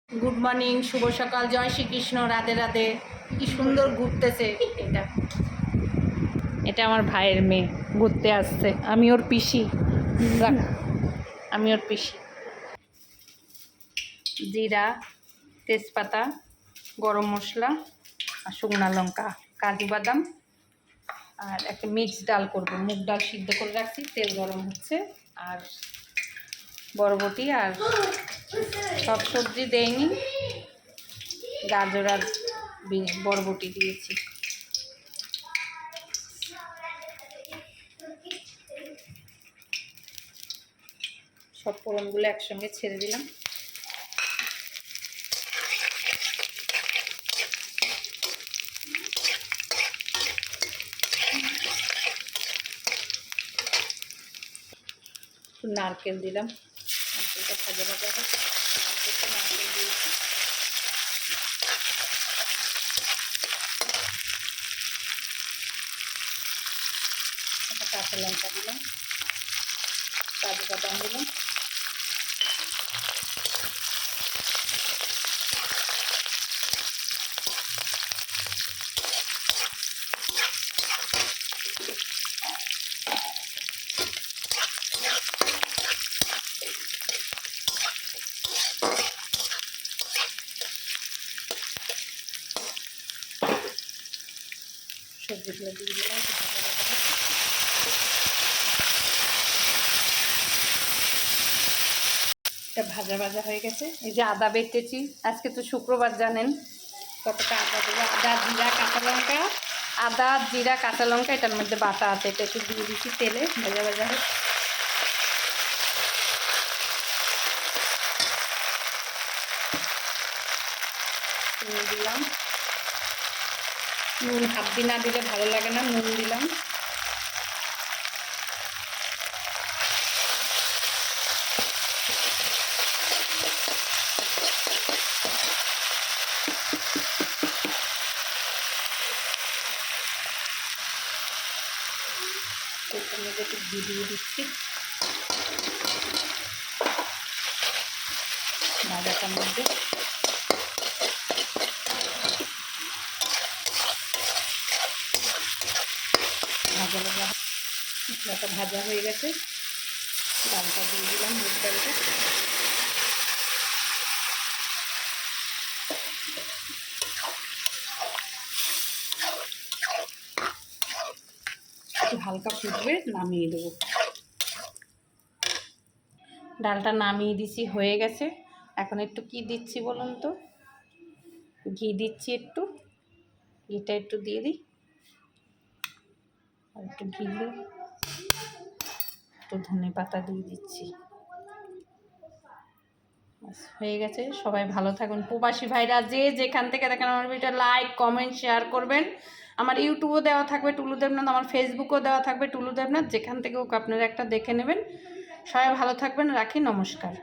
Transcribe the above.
Good morning, শুভ সকাল, জয় শ্রীকৃষ্ণ, রাধে রাধে। কি সুন্দর ঘুরতেছে। এটা এটা আমার ভাইয়ের মেয়ে ঘুরতে আসছে। আমি ওর পিসি। আমি ওর পিসি। জিরা, তেজপাতা, গরম মশলা আর শুকনা লঙ্কা, কাজু বাদাম আর একটা মিক্স ডাল করব। মুগ ডাল সিদ্ধ করে রাখছি, তেল গরম হচ্ছে। আর বরবটি আর সব সবজি দেয়নি, গাজর আর বরবটি দিয়েছি। সব ফোড়নগুলো একসঙ্গে ছেড়ে দিলাম। নারকেল দিলাম, নারকেলটা ভাজা ভাজা হয়। নারকেল দিয়েছি। একটা কাঁচা লঙ্কা দিলাম, কাজু বাদাম দিলাম, সবজিগুলো দিয়ে দিলাম। এটা ভাজা ভাজা হয়ে গেছে। এই যে আদা বেটেছি, আজকে তো শুক্রবার জানেন, কতটা আদা দেবো। আদা, জিরা, কাঁচা লঙ্কা, আদা, জিরা, কাঁচা লঙ্কা এটার মধ্যে বাটা আছে। এটা একটু দিয়ে দিচ্ছি তেলে, ভাজা ভাজা হয়। নুন দিলাম, নুন হাত দিয়ে না দিলে ভালো লাগে না, নুন দিলাম। এটার মধ্যে একটু ঘি দিয়ে দিচ্ছি। ভাজাটার মধ্যে ভাজা ভাজা মশলাটা ভাজা হয়ে গেছে। ডালটা দিয়ে দিলাম, মুগ ডালটা। একটু হালকা ফুটবে, নামিয়ে দেবো। ডালটা নামিয়ে দিছি, হয়ে গেছে। এখন একটু কি দিচ্ছি বলুন তো? ঘি দিচ্ছি একটু, ঘিটা একটু দিয়ে দিই। আর একটু ঘি দিয়ে একটু ধনে পাতা দিয়ে দিচ্ছি। হয়ে গেছে। সবাই ভালো থাকুন। প্রবাসী ভাইরা যে যেখান থেকে দেখেন আমার ভিডিওটা লাইক, কমেন্ট, শেয়ার করবেন। আমার ইউটিউবও দেওয়া থাকবে টুলু দেবনাথ, আমার ফেসবুকও দেওয়া থাকবে টুলু দেবনাথ। যেখান থেকে হোক আপনারা একটা দেখে নেবেন। সবাই ভালো থাকবেন, রাখি, নমস্কার।